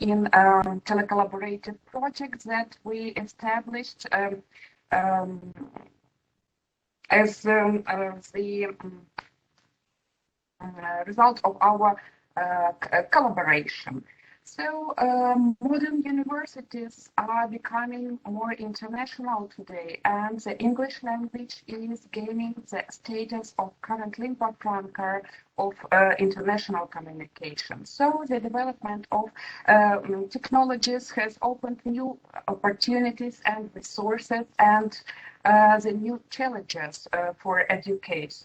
in telecollaborative projects that we established as the result of our collaboration. So modern universities are becoming more international today, and the English language is gaining the status of current lingua franca of international communication. So the development of technologies has opened new opportunities and resources and the new challenges for educators.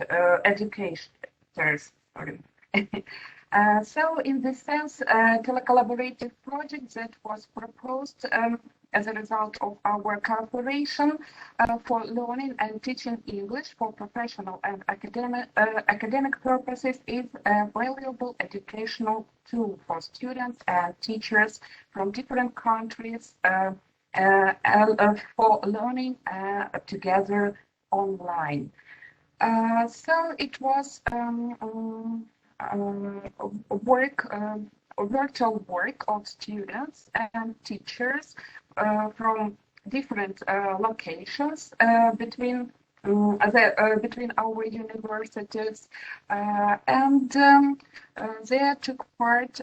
So in this sense, telecollaborative project that was proposed as a result of our cooperation for learning and teaching English for professional and academic purposes is a valuable educational tool for students and teachers from different countries for learning together online. So it was virtual work of students and teachers from different locations between our universities, and there took part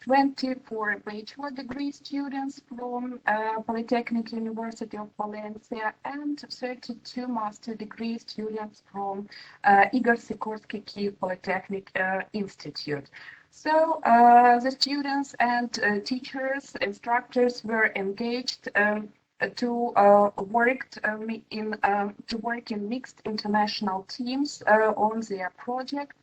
24 bachelor degree students from Polytechnic University of Valencia and 32 master degree students from Igor Sikorsky Kyiv Polytechnic Institute. So the students and teachers, instructors were engaged to work in mixed international teams on their project.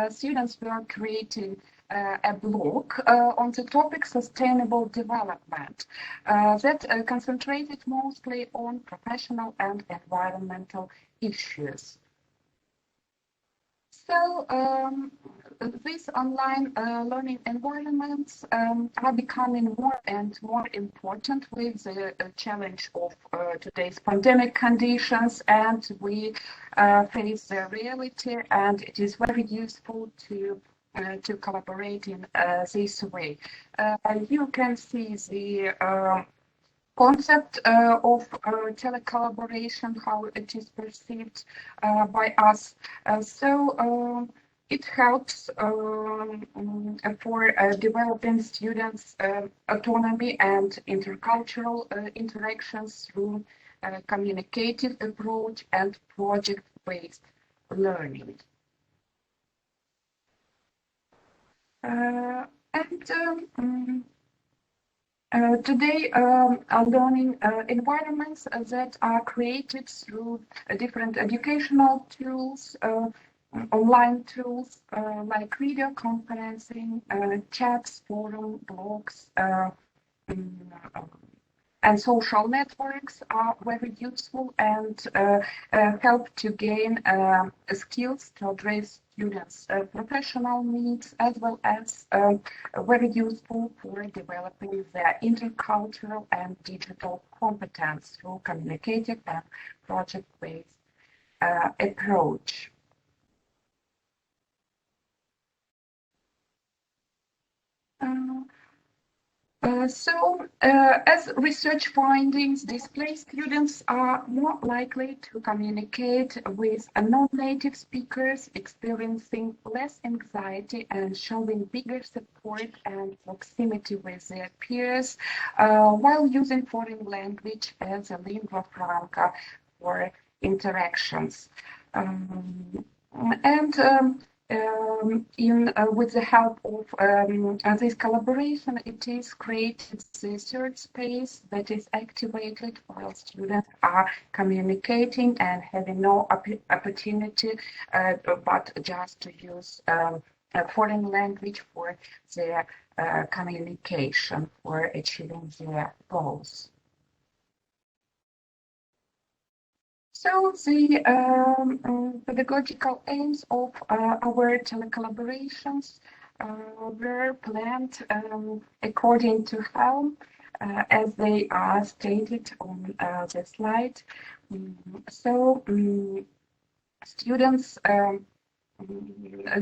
Students were creating a blog on the topic sustainable development that concentrated mostly on professional and environmental issues. So these online learning environments are becoming more and more important with the challenge of today's pandemic conditions, and we face the reality, and it is very useful to collaborate in this way. You can see the concept of telecollaboration, how it is perceived by us. So it helps for developing students' autonomy and intercultural interactions through communicative approach and project-based learning. Today, learning environments that are created through different educational tools, online tools like video conferencing, chats, forums, blogs, and social networks are very useful and help to gain skills to address students' professional needs, as well as very useful for developing their intercultural and digital competence through communicative and project-based approach. As research findings display, students are more likely to communicate with non-native speakers, experiencing less anxiety and showing bigger support and proximity with their peers, while using foreign language as a lingua franca for interactions. With the help of this collaboration, it is created the third space that is activated while students are communicating and having no opportunity but just to use a foreign language for their communication, for achieving their goals. So the pedagogical aims of our telecollaborations were planned according to Helm, as they are stated on the slide. So students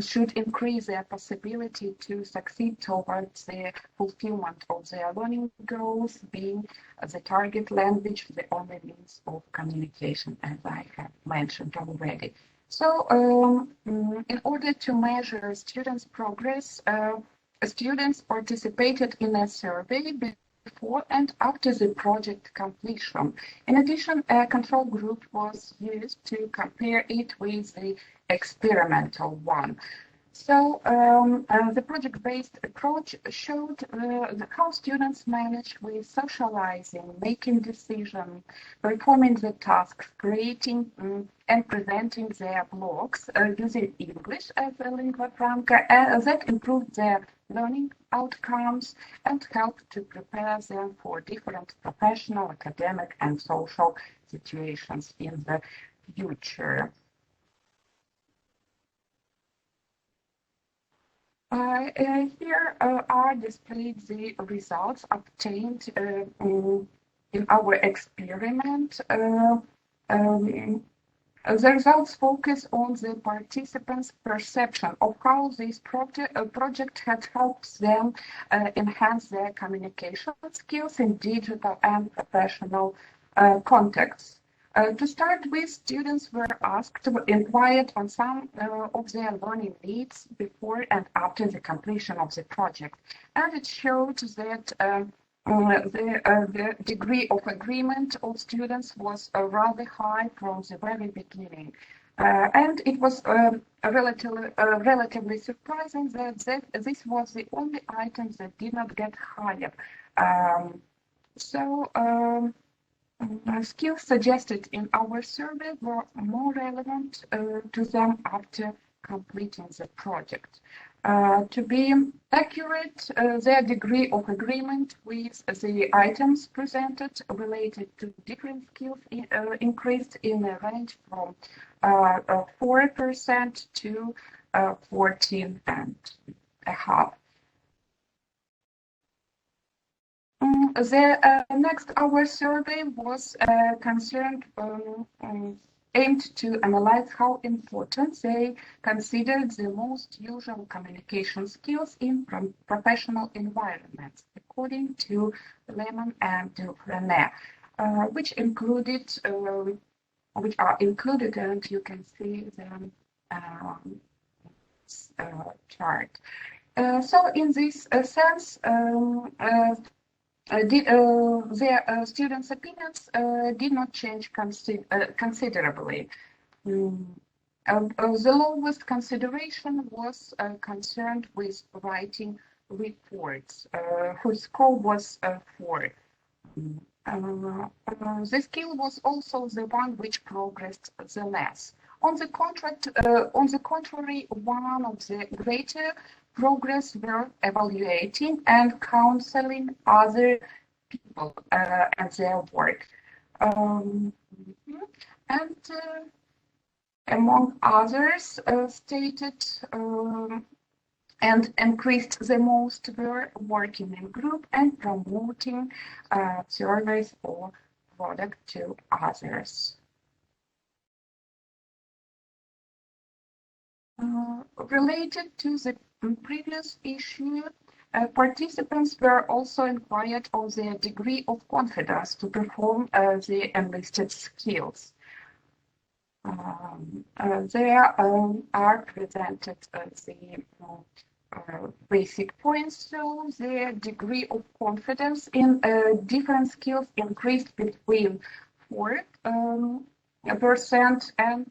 should increase their possibility to succeed towards the fulfillment of their learning goals, being the target language the only means of communication, as I have mentioned already. So, in order to measure students' progress, students participated in a survey before and after the project completion. In addition, a control group was used to compare it with the experimental one. So the project-based approach showed how students managed with socializing, making decisions, performing the tasks, creating and presenting their blogs using English as a lingua franca, that improved their learning outcomes and helped to prepare them for different professional, academic, and social situations in the future. Here are displayed the results obtained in our experiment. The results focus on the participants' perception of how this project had helped them enhance their communication skills in digital and professional contexts. To start with, students were asked to inquire on some of their learning needs before and after the completion of the project. And it showed that the degree of agreement of students was rather high from the very beginning. And it was relatively surprising that this was the only item that did not get higher. Skills suggested in our survey were more relevant to them after completing the project. To be accurate, their degree of agreement with the items presented related to different skills increased in a range from 4% to 14.5%. The next hour survey was aimed to analyze how important they considered the most usual communication skills in professional environments, according to Lemon and Fornet, which are included, and you can see them chart. So, in this sense, their students' opinions did not change considerably. The lowest consideration was concerned with writing reports, whose score was 4. The skill was also the one which progressed the less. On the contrary, one of the greater progress were evaluating and counseling other people at their work. Among others, stated and increased the most were working in group and promoting service or product to others. Related to the previous issue, participants were also inquired on their degree of confidence to perform the enlisted skills. There are presented the basic points. So the degree of confidence in different skills increased between 4% and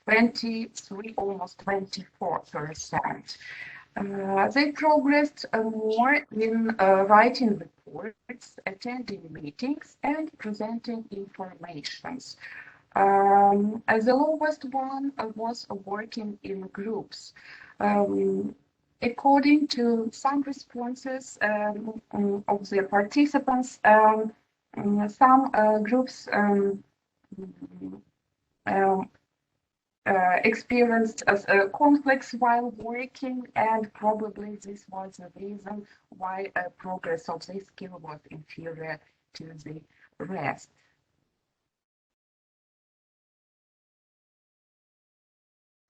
23, almost 24%. They progressed more in writing reports, attending meetings, and presenting informations. The lowest one was working in groups. According to some responses of the participants, some groups experienced conflicts while working, and probably this was the reason why progress of this skill was inferior to the rest.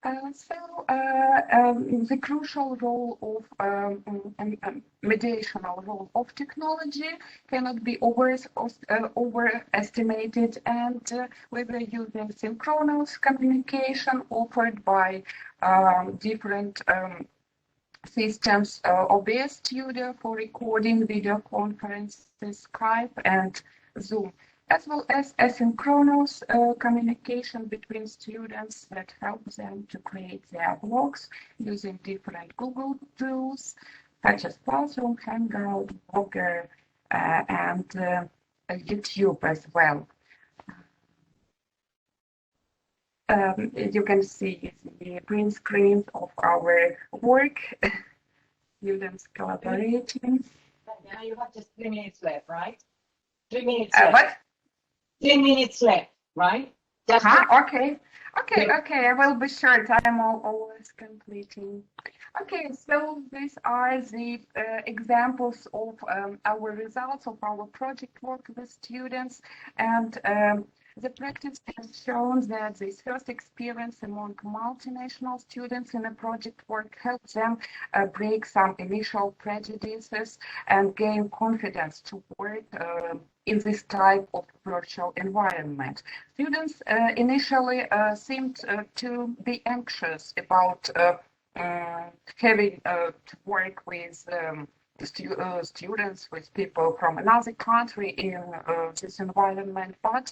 The crucial role of mediational role of technology cannot be overestimated, and we were using synchronous communication offered by different systems, OBS Studio for recording video conferences, Skype and Zoom, as well as asynchronous communication between students that help them to create their blogs using different Google tools such as Classroom, Hangout, Blogger, and YouTube as well. You can see the print screens of our work, students collaborating. Now you have just 3 minutes left, right? 3 minutes left. What? 3 minutes left, right? Just Okay. I will be short. I'm always completing. Okay, so these are the examples of our results of our project work with students, and the practice has shown that this first experience among multinational students in a project work helps them break some initial prejudices and gain confidence to work in this type of virtual environment. Students initially seemed to be anxious about having to work with students, with people from another country in this environment, but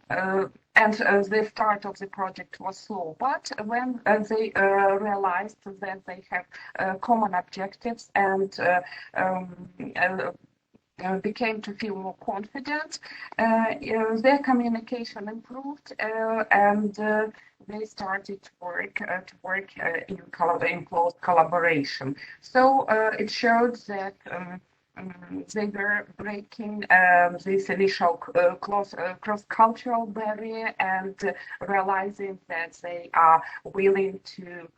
the start of the project was slow. But when they realized that they have common objectives and became to feel more confident, their communication improved, and they started to work in close collaboration. So it showed that they were breaking this initial cross-cultural barrier and realizing that they are willing to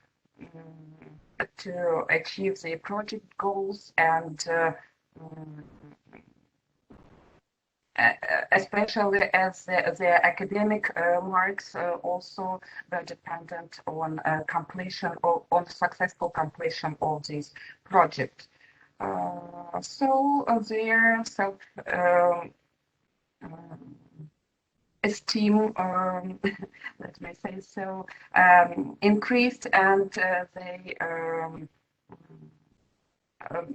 achieve their project goals, and especially as their academic marks also were dependent on completion or on successful completion of this project. So their self-esteem, let me say so, increased, and they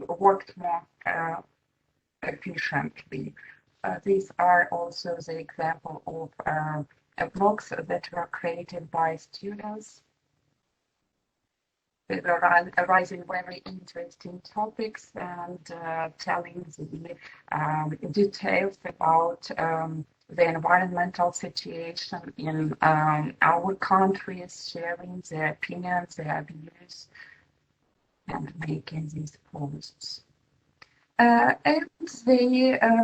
worked more efficiently. These are also the example of blogs that were created by students. They were raising very interesting topics and telling the details about the environmental situation in our countries, sharing their opinions, their views, and making these posts. And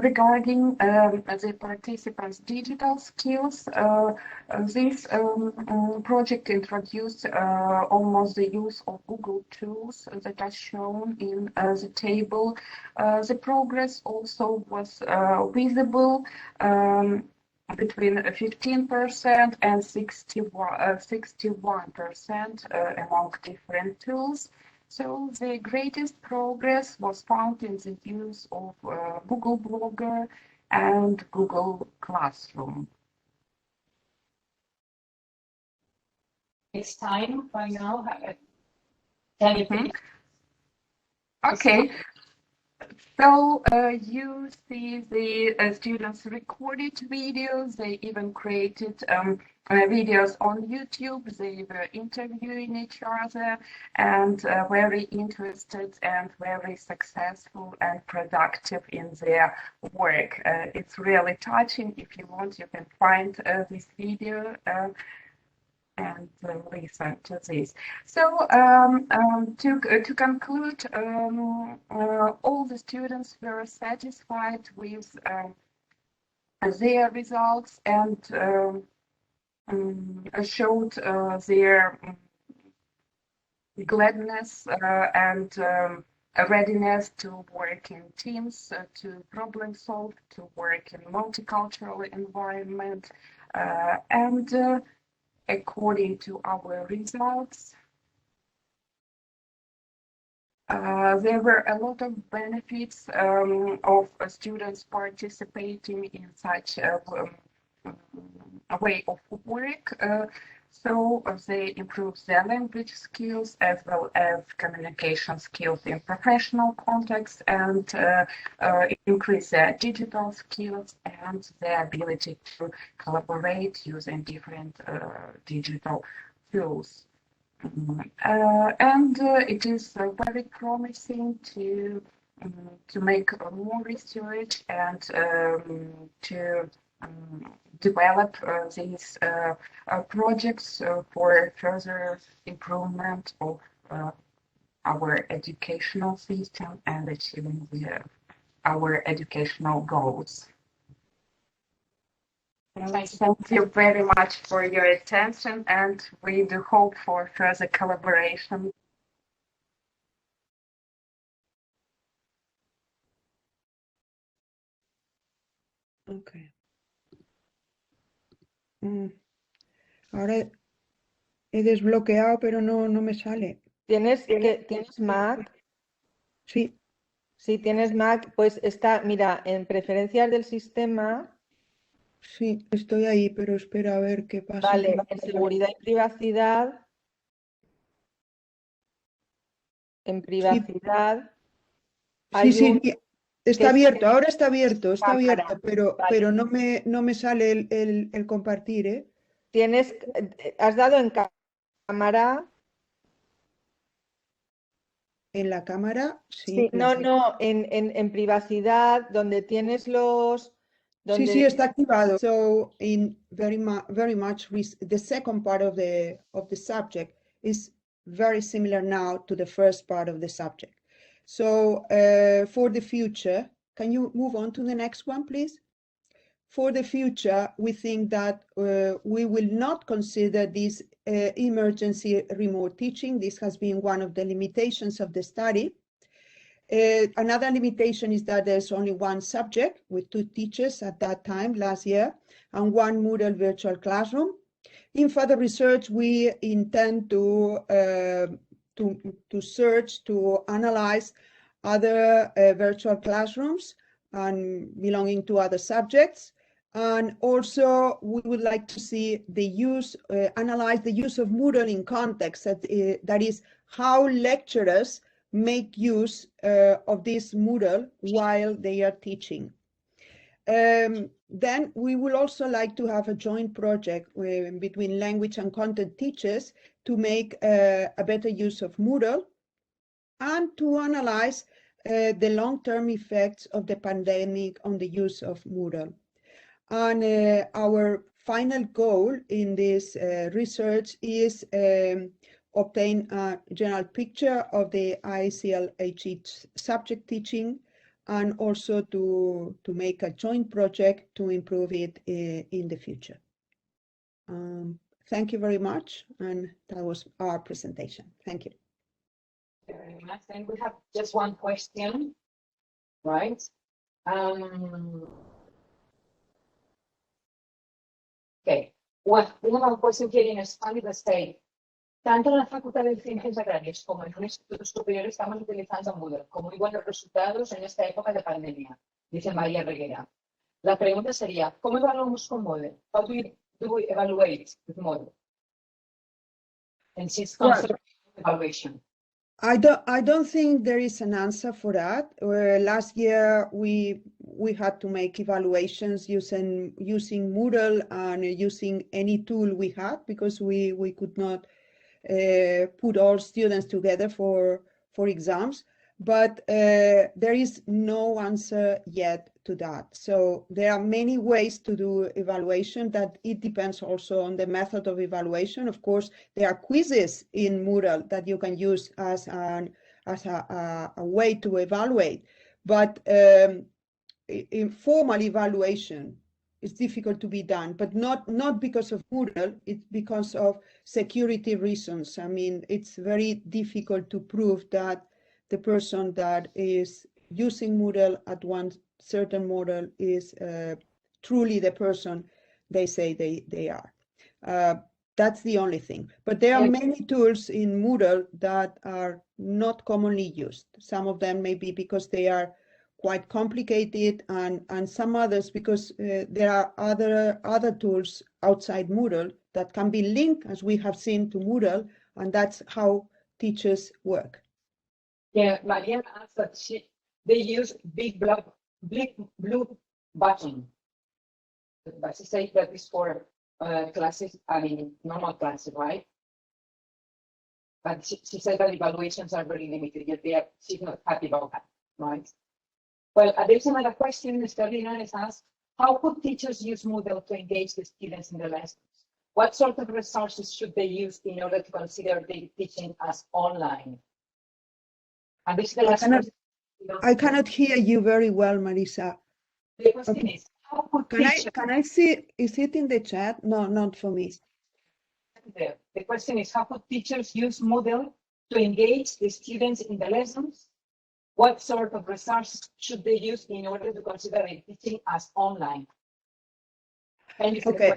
regarding the participants' digital skills, this project introduced almost the use of Google tools that are shown in the table. The progress also was visible between 15% and 61% among different tools. So the greatest progress was found in the use of Google Blogger and Google Classroom. It's time by now. Can you please? Okay. So you see the students recorded videos. They even created videos on YouTube. They were interviewing each other, and very interested and very successful and productive in their work. It's really touching. If you want, you can find this video and listen to this. So to conclude, all the students were satisfied with their results and showed their gladness and a readiness to work in teams, to problem solve, to work in multicultural environment, and according to our results, there were a lot of benefits of students participating in such a way of work. So they improve their language skills as well as communication skills in professional context, and increase their digital skills and their ability to collaborate using different digital tools. And it is very promising to make more research and to develop these projects for further improvement of our educational system and achieving our educational goals. Thank you very much for your attention, and we do hope for further collaboration. Okay. Ahora he desbloqueado, pero no me sale. ¿Tienes Mac? Sí. Si tienes Mac, pues está, mira, en preferencias del sistema. Sí, estoy ahí, pero espera a ver qué pasa. Vale, en seguridad y privacidad. En privacidad. Sí, está abierto, ahora está abierto, Cámara, pero no me sale el compartir, ¿eh? Has dado en cámara. En la cámara, sí. Sí, no, en privacidad, donde tienes los... Sí, está activado. So, in very much the second part of the subject is very similar now to the first part of the subject. So, for the future, can you move on to the next one, please? For the future, we think that we will not consider this emergency remote teaching. This has been one of the limitations of the study. Another limitation is that there's only one subject with 2 teachers at that time last year and 1 Moodle virtual classroom. In further research, we intend to search, to analyze other virtual classrooms and belonging to other subjects. And also, we would like to see the use, analyze the use of Moodle in context, that is how lecturers make use of this Moodle while they are teaching. Then we would also like to have a joint project between language and content teachers to make a better use of Moodle and to analyze the long-term effects of the pandemic on the use of Moodle. And our final goal in this research is obtain a general picture of the ICLHE subject teaching, and also to make a joint project to improve it in the future. Thank you very much, and that was our presentation. Thank you. Thank you very much. And we have just one question, right? Okay. Well, we have a question here in Spanish that says, tanto en la Facultad de Ciencias Agrarias como en un instituto superior estamos utilizando Moodle con muy buenos resultados en esta época de pandemia, dice María Reguera. La pregunta sería, ¿cómo evaluamos con Moodle? How do we evaluate with Moodle? And she's concept evaluation. I don't think there is an answer for that. Last year we had to make evaluations using Moodle and using any tool we had, because we could not put all students together for exams. But there is no answer yet to that. So there are many ways to do evaluation. That it depends also on the method of evaluation. Of course, there are quizzes in Moodle that you can use as a way to evaluate. But informal evaluation is difficult to be done, but not because of Moodle. It's because of security reasons. I mean, it's very difficult to prove that the person that is using Moodle at one certain model is truly the person they say they are. That's the only thing. But there are many tools in Moodle that are not commonly used. Some of them may be because they are quite complicated, and some others because there are other tools outside Moodle that can be linked, as we have seen, to Moodle, and that's how teachers work. Yeah, Maria asked that they use big blue button. But she said that is for classes, I mean, normal classes, right? But she said that evaluations are very limited, yet she's not happy about that, right? Well, there's another question. Sterling asked, how could teachers use Moodle to engage the students in the lessons? What sort of resources should they use in order to consider the teaching as online? And this is the last question. I cannot hear you very well, Marisa. The question is, how could teachers... Can I see, is it in the chat? No, not for me. The question is, how could teachers use Moodle to engage the students in the lessons? What sort of resources should they use in order to consider the teaching as online? Okay,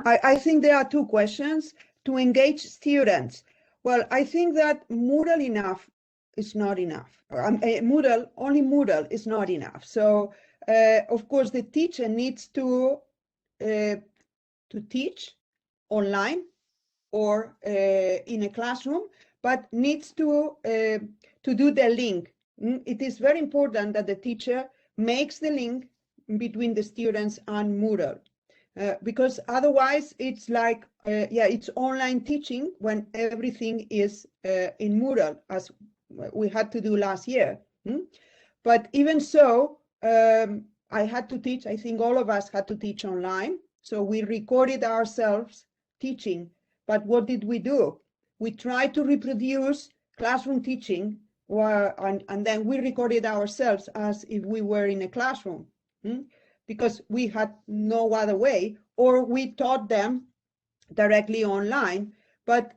I think there are two questions. To engage students. Well, I think that Moodle enough is not enough. Only Moodle is not enough. So, of course, the teacher needs to teach online or in a classroom, but needs to do the link. It is very important that the teacher makes the link between the students and Moodle, because otherwise it's like, it's online teaching when everything is in Moodle, as we had to do last year. But even so, I had to teach, I think all of us had to teach online. So we recorded ourselves teaching, but what did we do? We tried to reproduce classroom teaching, and then we recorded ourselves as if we were in a classroom, because we had no other way, or we taught them directly online, but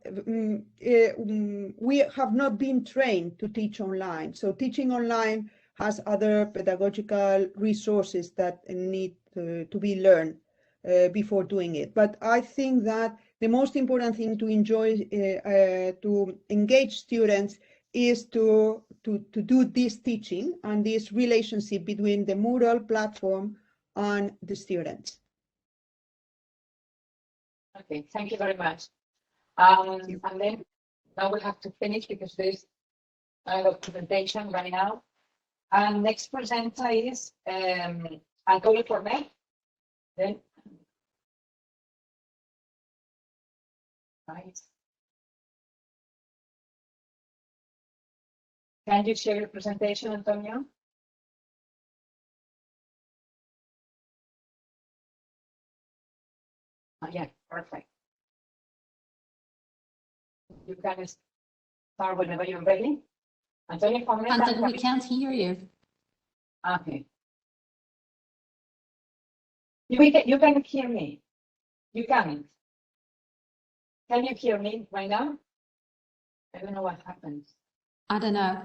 we have not been trained to teach online. So teaching online has other pedagogical resources that need to be learned before doing it. But I think that the most important thing to to engage students is to do this teaching and this relationship between the Moodle platform and the students. Okay, thank you very much. And then now we'll have to finish because there's a documentation right now. And next presenter is Antonio Fornet. Then, right. Can you share your presentation, Antonio? Oh, yeah, perfect. You can start whenever you're ready. Antonio, we can't hear you. Okay. You can hear me. You can't. Can you hear me right now? I don't know what happens. I don't know.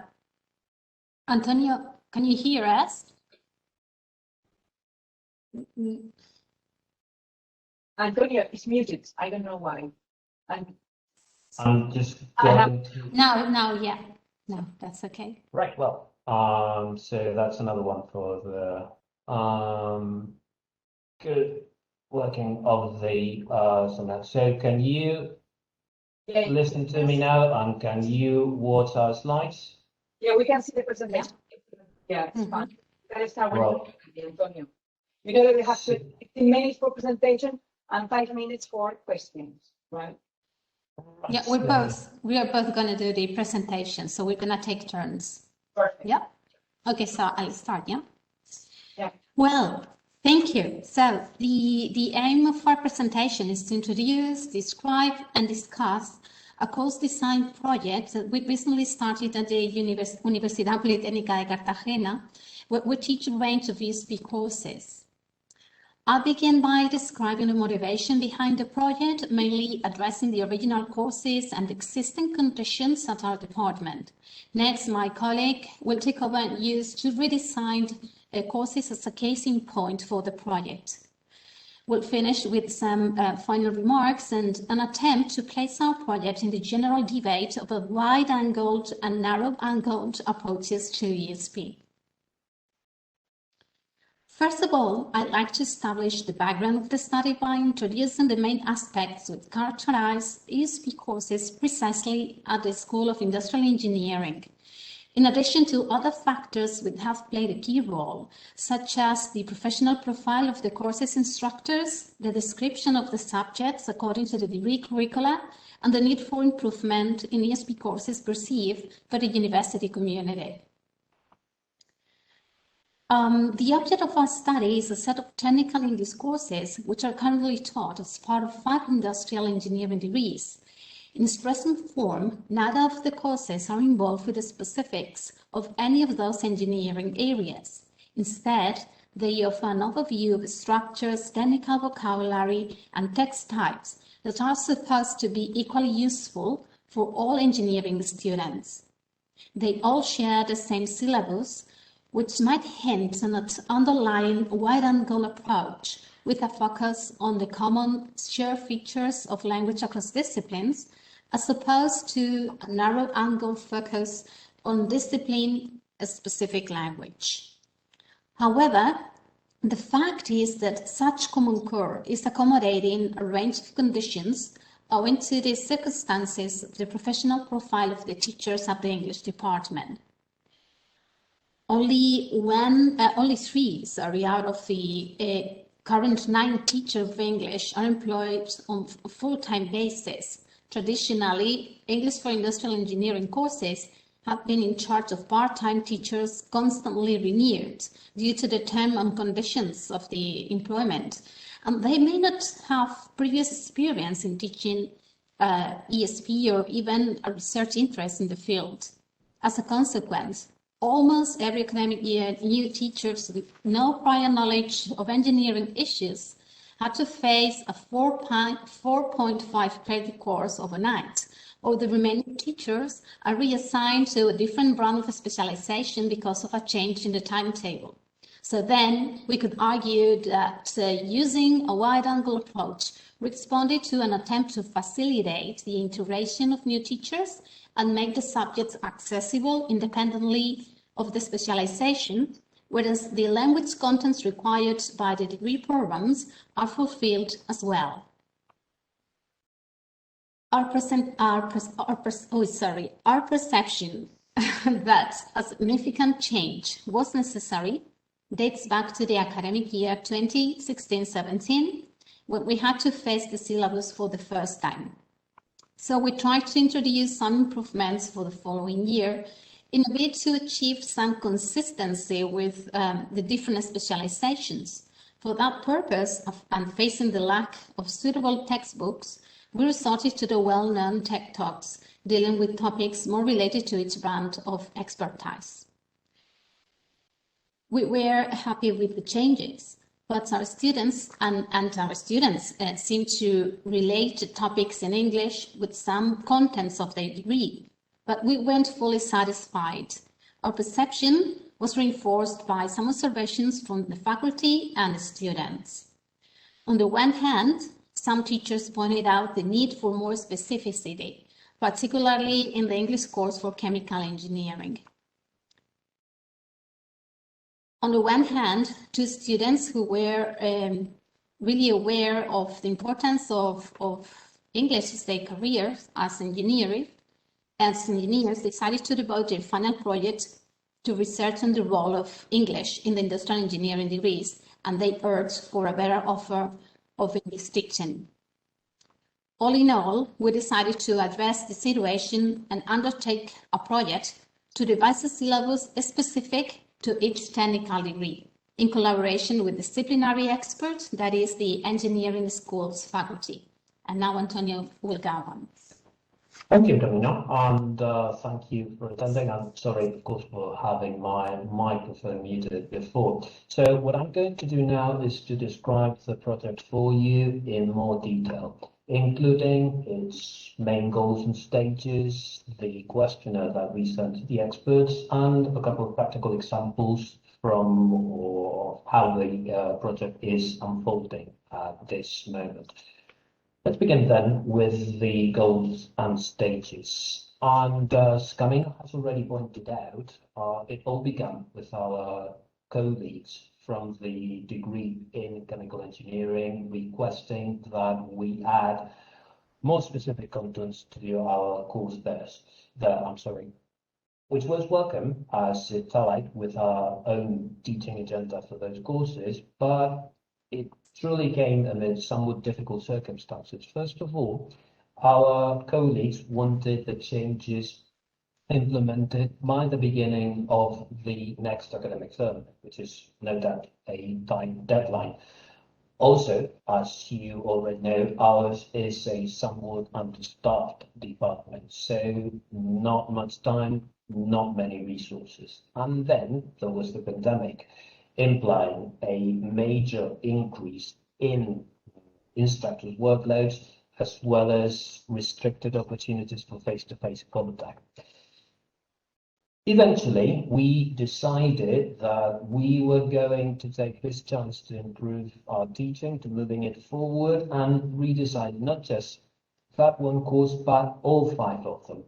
Antonio, can you hear us? Antonio is muted. I don't know why. I'm just going to... No, yeah. No, that's okay. Right, well, so that's another one for the good working of the so can you listen to me now, and can you watch our slides? Yeah, we can see the presentation. Yeah, it's fine. Let's start with Antonio. You know that we have 15 minutes for presentation and 5 minutes for questions, right? Yeah, we are both going to do the presentation, so we're going to take turns. Perfect. Yeah. Okay, so I'll start. Yeah. Yeah. Well, thank you. So the aim of our presentation is to introduce, describe, and discuss a course design project that we recently started at the Universidad Politécnica de Cartagena, where we teach a range of ESP courses. I'll begin by describing the motivation behind the project, mainly addressing the original courses and existing conditions at our department. Next, my colleague will take over and use two redesigned courses as a case in point for the project. We'll finish with some final remarks and an attempt to place our project in the general debate of a wide-angled and narrow-angled approaches to ESP. First of all, I'd like to establish the background of the study by introducing the main aspects which characterize ESP courses precisely at the School of Industrial Engineering, in addition to other factors which have played a key role, such as the professional profile of the course's instructors, the description of the subjects according to the degree curricula, and the need for improvement in ESP courses perceived by the university community. The object of our study is a set of technical English courses which are currently taught as part of 5 industrial engineering degrees. In its present form, none of the courses are involved with the specifics of any of those engineering areas. Instead, they offer an overview of structures, technical vocabulary, and text types that are supposed to be equally useful for all engineering students. They all share the same syllabus, which might hint at an underlying wide-angle approach with a focus on the common shared features of language across disciplines, as opposed to a narrow-angle focus on discipline-specific language. However, the fact is that such common core is accommodating a range of conditions owing to the circumstances of the professional profile of the teachers at the English department. Only 3 out of the current 9 teachers of English are employed on a full-time basis. Traditionally, English for Industrial Engineering courses have been in charge of part-time teachers constantly renewed due to the term and conditions of the employment, and they may not have previous experience in teaching ESP or even a research interest in the field. As a consequence, almost every academic year, new teachers with no prior knowledge of engineering issues had to face a 4.5 credit course overnight, or the remaining teachers are reassigned to a different brand of specialization because of a change in the timetable. So then we could argue that using a wide-angle approach responded to an attempt to facilitate the integration of new teachers and make the subjects accessible independently of the specialization, whereas the language contents required by the degree programs are fulfilled as well. Our perception that a significant change was necessary dates back to the academic year 2016-17, when we had to face the syllabus for the first time. So we tried to introduce some improvements for the following year in a bid to achieve some consistency with the different specializations. For that purpose, and facing the lack of suitable textbooks, we resorted to the well-known tech talks dealing with topics more related to each brand of expertise. We were happy with the changes, but our students seem to relate to topics in English with some contents of their degree, but we weren't fully satisfied. Our perception was reinforced by some observations from the faculty and the students. On the one hand, some teachers pointed out the need for more specificity, particularly in the English course for chemical engineering. On the one hand, 2 students who were really aware of the importance of English as their careers as engineers decided to devote their final project to research on the role of English in the industrial engineering degrees, and they urged for a better offer of English teaching. All in all, we decided to address the situation and undertake a project to devise a syllabus specific to each technical degree, in collaboration with disciplinary experts, that is the engineering school's faculty. And now Antonio will go on. Thank you, Domino, and thank you for attending. I'm sorry, of course, for having my microphone muted before. So what I'm going to do now is to describe the project for you in more detail, including its main goals and stages, the questionnaire that we sent to the experts, and a couple of practical examples from how the project is unfolding. at this moment. Let's begin then with the goals and stages. And as Camino has already pointed out, it all began with our colleagues from the degree in chemical engineering requesting that we add more specific contents to our course which was welcome as it allied with our own teaching agenda for those courses, but it truly came amid somewhat difficult circumstances. First of all, our colleagues wanted the changes implemented by the beginning of the next academic term, which is no doubt a tight deadline. Also, as you already know, ours is a somewhat understaffed department, so not much time, not many resources. And then there was the pandemic, implying a major increase in instructors' workloads, as well as restricted opportunities for face-to-face contact. Eventually, we decided that we were going to take this chance to improve our teaching, to moving it forward and redesign not just that one course, but all 5 of them.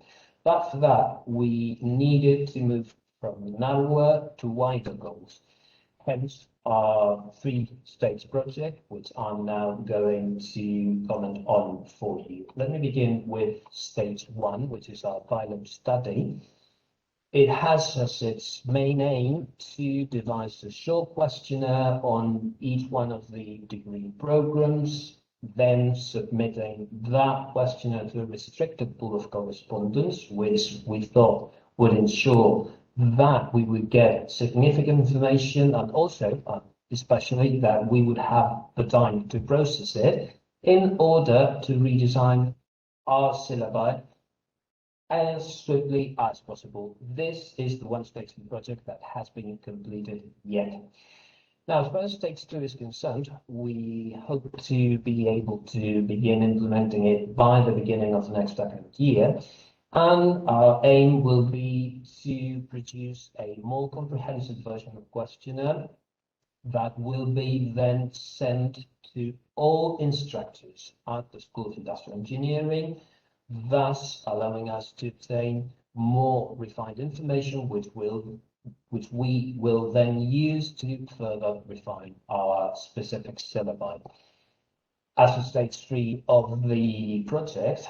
But for that, we needed to move from narrower to wider goals. Hence, our 3-stage project, which I'm now going to comment on for you. Let me begin with stage 1, which is our pilot study. It has as its main aim to devise a short questionnaire on each one of the degree programs, then submitting that questionnaire to a restricted pool of correspondence, which we thought would ensure that we would get significant information and also, especially, that we would have the time to process it in order to redesign our syllabi as swiftly as possible. This is the one-stage project that has been completed yet. Now, as far as stage 2 is concerned, we hope to be able to begin implementing it by the beginning of the next academic year. And our aim will be to produce a more comprehensive version of questionnaire that will be then sent to all instructors at the School of Industrial Engineering, thus allowing us to obtain more refined information, which we will then use to further refine our specific syllabi. As for stage 3 of the project,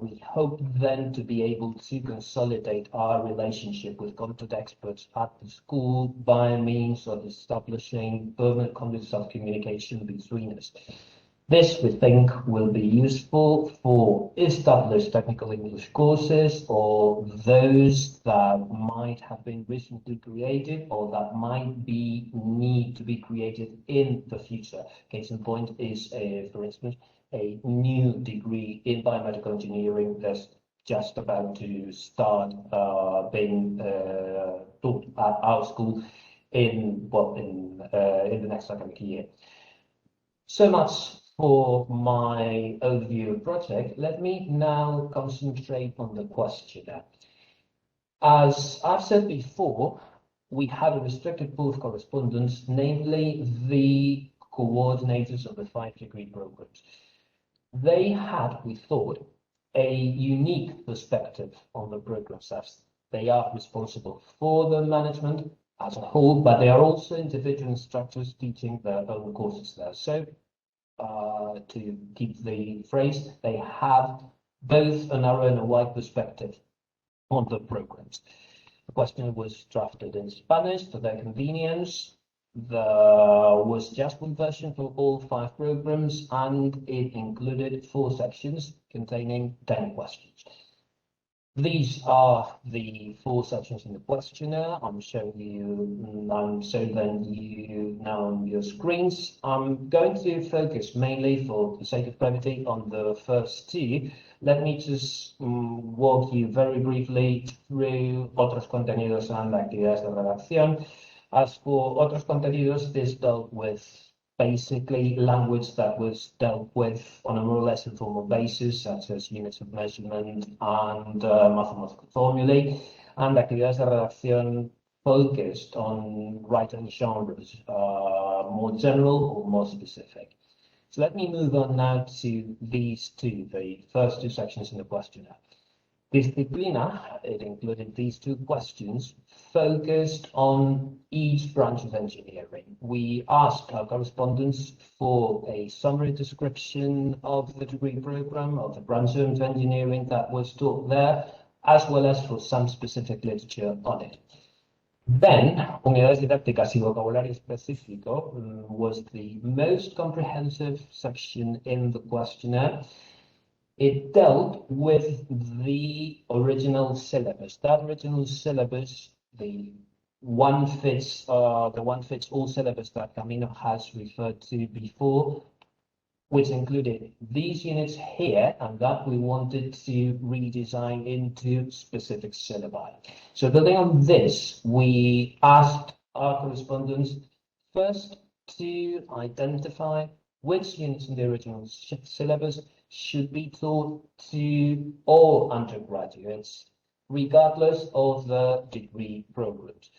we hope then to be able to consolidate our relationship with content experts at the school by means of establishing permanent conduits of communication between us. This, we think, will be useful for established technical English courses or those that might have been recently created or that might need to be created in the future. Case in point is, for instance, a new degree in biomedical engineering that's just about to start being taught at our school in the next academic year. So much for my overview of the project. Let me now concentrate on the questionnaire. As I've said before, we had a restricted pool of correspondence, namely the coordinators of the 5 degree programs. They had, we thought, a unique perspective on the programs as they are responsible for the management as a whole, but they are also individual instructors teaching their own courses there. So, to keep the phrase, they have both a narrow and a wide perspective on the programs. The question was drafted in Spanish for their convenience. There was just one version for all 5 programs, and it included 4 sections containing 10 questions. These are the 4 sections in the questionnaire. I'm showing you now on your screens. I'm going to focus mainly, for the sake of brevity, on the first 2. Let me just walk you very briefly through otros contenidos and actividades de redacción. As for otros contenidos, this dealt with basically language that was dealt with on a more or less informal basis, such as units of measurement and mathematical formulae, and actividades de redacción focused on writing genres, more general or more specific. So let me move on now to these two, the first two sections in the questionnaire. Disciplina, it included these two questions, focused on each branch of engineering. We asked our correspondents for a summary description of the degree program, of the branch of engineering that was taught there, as well as for some specific literature on it. Then, unidades didácticas y vocabulario específico was the most comprehensive section in the questionnaire. It dealt with the original syllabus. That original syllabus, the one fits all syllabus that Camino has referred to before, which included these units here, and that we wanted to redesign into specific syllabi. So building on this, we asked our correspondents first to identify which units in the original syllabus should be taught to all undergraduates, regardless of the degree programs.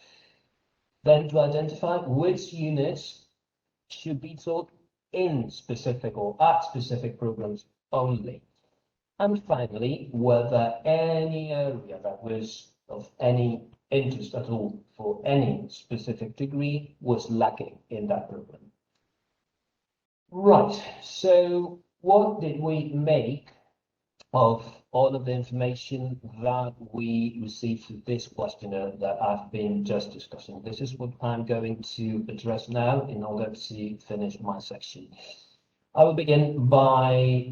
Then to identify which units should be taught in specific or at specific programs only. And finally, whether any area that was of any interest at all for any specific degree was lacking in that program. Right, so what did we make of all of the information that we received through this questionnaire that I've been just discussing? This is what I'm going to address now in order to finish my section. I will begin by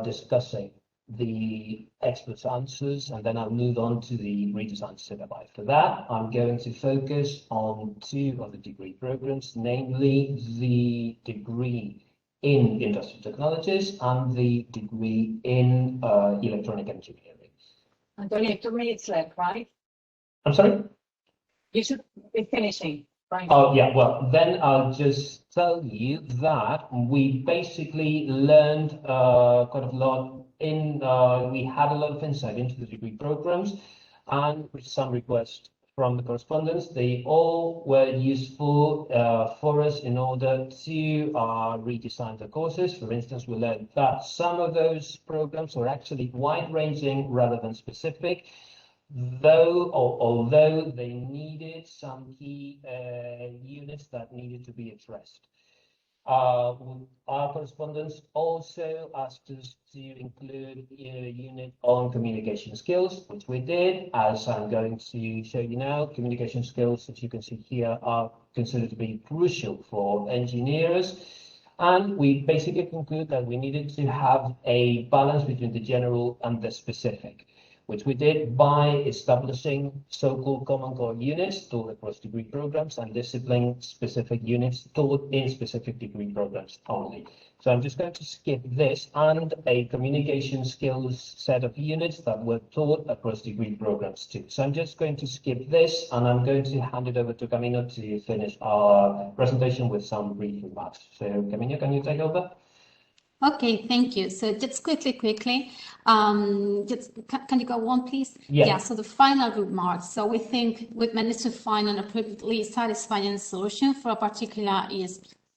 discussing the experts' answers, and then I'll move on to the redesign syllabi. For that, I'm going to focus on two of the degree programs, namely the degree in industrial technologies and the degree in electronic engineering. Antonio, 2 minutes left, right? I'm sorry? You should be finishing, right? Oh, yeah, well, then I'll just tell you that we basically learned quite a lot we had a lot of insight into the degree programs, and with some requests from the correspondents, they all were useful for us in order to redesign the courses. For instance, we learned that some of those programs are actually wide-ranging rather than specific, although they needed some key units that needed to be addressed. Our correspondents also asked us to include a unit on communication skills, which we did. As I'm going to show you now, communication skills, as you can see here, are considered to be crucial for engineers. And we basically conclude that we needed to have a balance between the general and the specific, which we did by establishing so-called common core units taught across degree programs and discipline-specific units taught in specific degree programs only. So I'm just going to skip this and a communication skills set of units that were taught across degree programs too. So I'm just going to skip this and I'm going to hand it over to Camino to finish our presentation with some brief remarks. So Camino, can you take over? Okay, thank you. So just quickly, can you go on, please? Yeah. So the final remarks. So we think we've managed to find an appropriately satisfying solution for a particular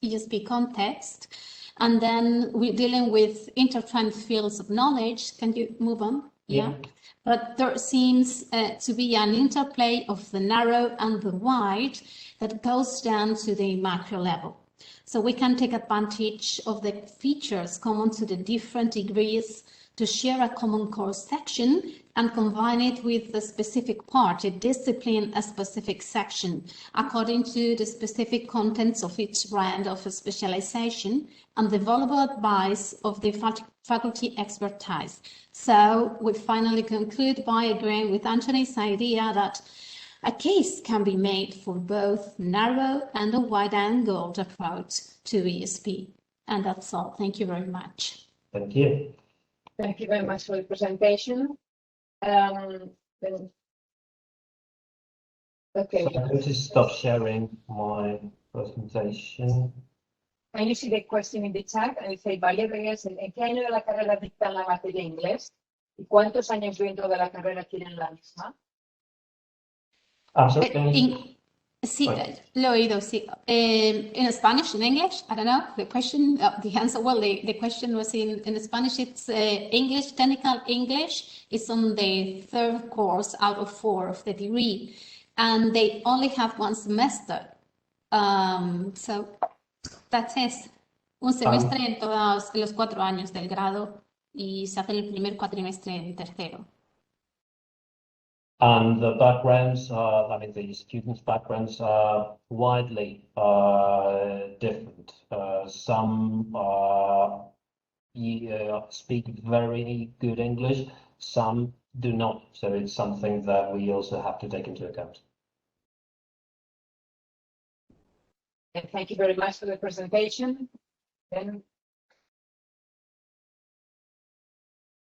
ESP context. And then we're dealing with intertwined fields of knowledge. Can you move on? Yeah. But there seems to be an interplay of the narrow and the wide that goes down to the macro level. So we can take advantage of the features common to the different degrees to share a common core section and combine it with the specific part, a discipline, a specific section, according to the specific contents of each brand of a specialization and the valuable advice of the faculty expertise. So we finally conclude by agreeing with Anthony's idea that a case can be made for both narrow and a wide-angled approach to ESP. And that's all. Thank you very much. Thank you. Thank you very much for the presentation. Okay. So I'm going to stop sharing my presentation. Can you see the question in the chat? And dice, María Reyes, ¿en qué año de la carrera dictan la materia de inglés? ¿Y cuántos años dentro de la carrera tienen la misma? Sí, Okay. lo he oído, sí. In Spanish, in English, I don't know, the question, the answer, well, the question was in Spanish, it's English, technical English. It's on the 3rd course out of 4 of the degree, and they only have 1 semester. So that's it. Un semestre en todos los 4 años del grado y se hace el primer cuatrimestre en tercero. And the backgrounds, I mean, the students' backgrounds are widely different. Some speak very good English, some do not. So it's something that we also have to take into account. And thank you very much for the presentation. Then